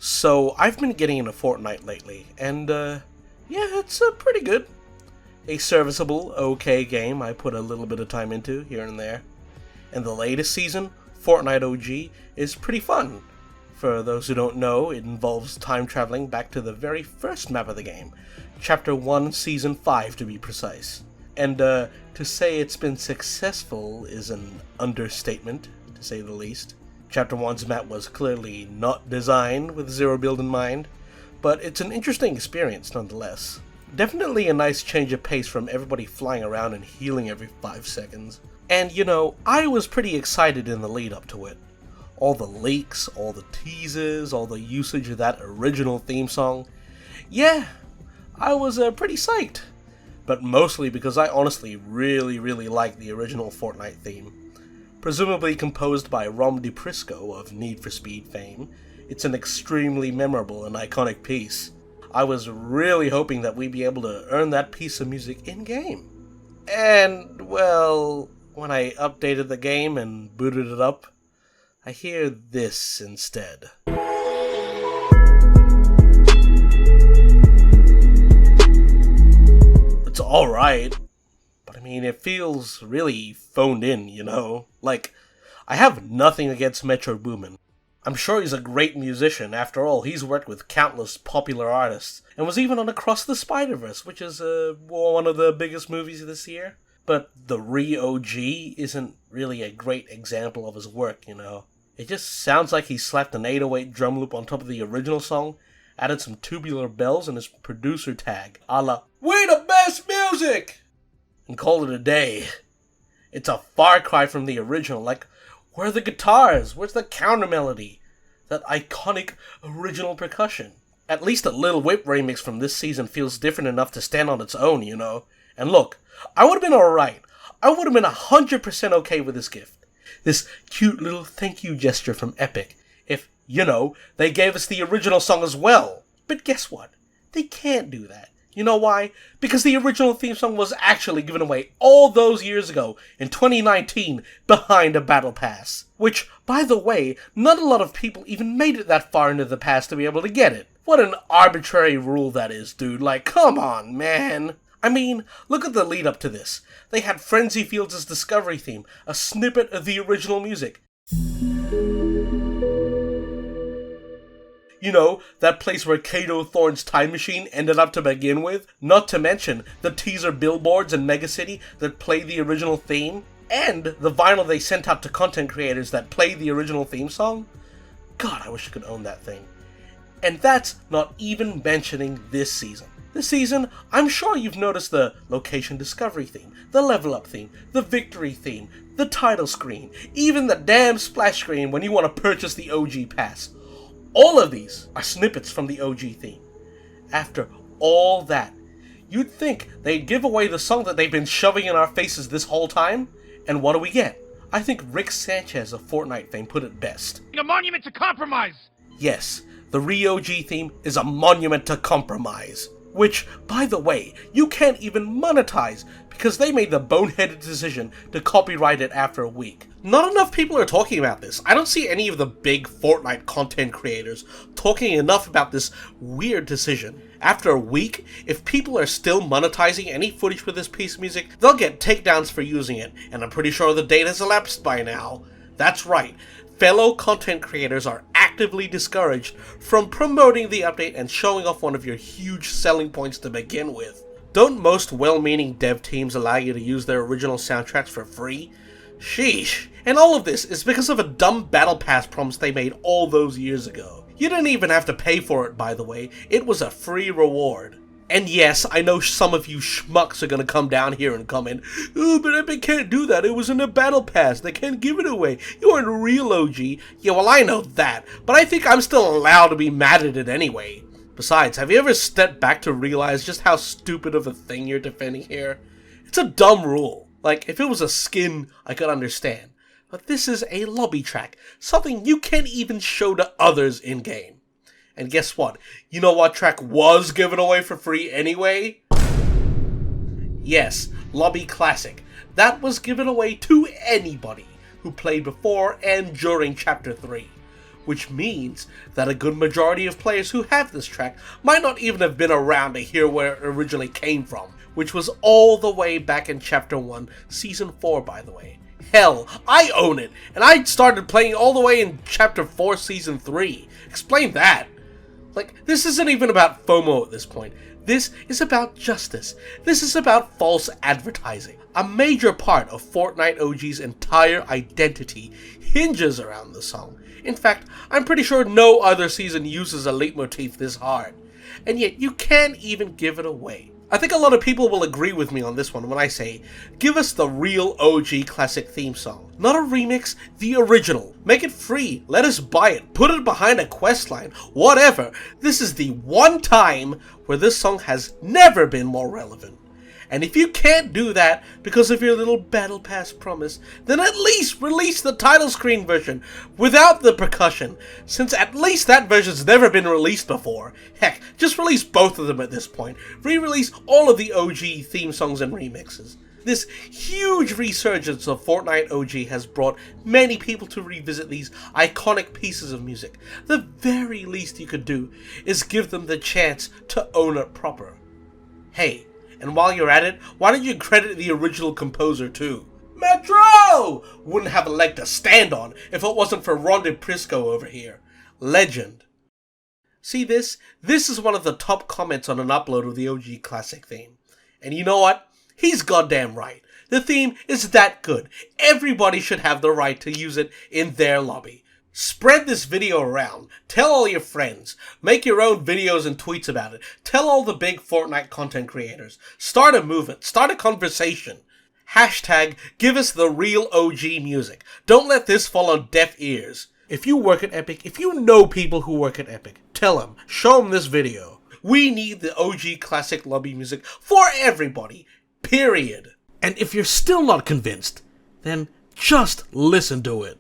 So, I've been getting into Fortnite lately, and yeah, it's pretty good. A serviceable, okay game I put a little bit of time into here and there. And the latest season, Fortnite OG, is pretty fun. For those who don't know, it involves time traveling back to the very first map of the game, Chapter 1, Season 5 to be precise. And to say it's been successful is an understatement, to say the least. Chapter 1's map was clearly not designed with Zero Build in mind, but it's an interesting experience nonetheless. Definitely a nice change of pace from everybody flying around and healing every 5 seconds. And you know, I was pretty excited in the lead up to it. All the leaks, all the teases, all the usage of that original theme song. Yeah, I was pretty psyched. But mostly because I honestly really like the original Fortnite theme. Presumably composed by Rom DiPrisco of Need for Speed fame, it's an extremely memorable and iconic piece. I was really hoping that we'd be able to earn that piece of music in-game. And, well, when I updated the game and booted it up, I hear this instead. It's alright, but I mean, it feels really phoned in, you know? Like, I have nothing against Metro Boomin. I'm sure he's a great musician. After all, he's worked with countless popular artists, and was even on Across the Spider-Verse, which is one of the biggest movies this year. But the Re-OG isn't really a great example of his work, you know? It just sounds like he slapped an 808 drum loop on top of the original song, added some tubular bells and his producer tag, a la, "We the best music!" and called it a day. It's a far cry from the original, like, where are the guitars? Where's the counter melody? That iconic original percussion. At least a Lil Whip remix from this season feels different enough to stand on its own, you know? And look, I would've been alright. I would've been 100% okay with this gift. This cute little thank you gesture from Epic. If, you know, they gave us the original song as well. But guess what? They can't do that. You know why? Because the original theme song was actually given away all those years ago in 2019 behind a battle pass. Which, by the way, not a lot of people even made it that far into the pass to be able to get it. What an arbitrary rule that is, dude. Like, come on, man. I mean, look at the lead up to this. They had Frenzy Fields' Discovery theme, a snippet of the original music. You know, that place where Kato Thorne's time machine ended up to begin with? Not to mention the teaser billboards in Megacity that play the original theme, and the vinyl they sent out to content creators that play the original theme song? God, I wish I could own that thing. And that's not even mentioning this season. This season, I'm sure you've noticed the location discovery theme, the level up theme, the victory theme, the title screen, even the damn splash screen when you want to purchase the OG pass. All of these are snippets from the OG theme. After all that, you'd think they'd give away the song that they've been shoving in our faces this whole time, and what do we get? I think Rick Sanchez of Fortnite fame put it best. A monument to compromise! Yes, the Re-OG theme is a monument to compromise. Which, by the way, you can't even monetize because they made the boneheaded decision to copyright it after a week. Not enough people are talking about this. I don't see any of the big Fortnite content creators talking enough about this weird decision. After a week, if people are still monetizing any footage with this piece of music, they'll get takedowns for using it, and I'm pretty sure the date has elapsed by now. That's right. Fellow content creators are actively discouraged from promoting the update and showing off one of your huge selling points to begin with. Don't most well-meaning dev teams allow you to use their original soundtracks for free? Sheesh. And all of this is because of a dumb battle pass promise they made all those years ago. You didn't even have to pay for it, by the way. It was a free reward. And yes, I know some of you schmucks are gonna come down here and comment, "Oh, but Epic can't do that, it was in a battle pass, they can't give it away, you aren't a real OG." Yeah, well I know that, but I think I'm still allowed to be mad at it anyway. Besides, have you ever stepped back to realize just how stupid of a thing you're defending here? It's a dumb rule. Like, if it was a skin, I could understand. But this is a lobby track, something you can't even show to others in-game. And guess what? You know what track was given away for free anyway? Yes, Lobby Classic. That was given away to anybody who played before and during Chapter 3. which means that a good majority of players who have this track might not even have been around to hear where it originally came from, which was all the way back in Chapter 1, Season 4 by the way. Hell, I own it, and I started playing all the way in Chapter 4, Season 3. Explain that. Like, this isn't even about FOMO at this point. This is about justice. This is about false advertising. A major part of Fortnite OG's entire identity hinges around the song. In fact, I'm pretty sure no other season uses a leitmotif this hard. And yet you can't even give it away. I think a lot of people will agree with me on this one when I say, give us the real OG classic theme song. Not a remix, the original. Make it free, let us buy it, put it behind a questline, whatever. This is the one time where this song has never been more relevant. And if you can't do that because of your little Battle Pass promise, then at least release the title screen version without the percussion, since at least that version's never been released before. Heck, just release both of them at this point. Re-release all of the OG theme songs and remixes. This huge resurgence of Fortnite OG has brought many people to revisit these iconic pieces of music. The very least you could do is give them the chance to own it proper. Hey, and while you're at it, why don't you credit the original composer too? Metro! Wouldn't have a leg to stand on if it wasn't for Rondé Prisco over here. Legend. See this? This is one of the top comments on an upload of the OG classic theme. And you know what? He's goddamn right. The theme is that good. Everybody should have the right to use it in their lobby. Spread this video around. Tell all your friends. Make your own videos and tweets about it. Tell all the big Fortnite content creators. Start a movement. Start a conversation. Hashtag give us the real OG music. Don't let this fall on deaf ears. If you work at Epic, if you know people who work at Epic, tell them. Show them this video. We need the OG classic lobby music for everybody. Period. And if you're still not convinced, then just listen to it.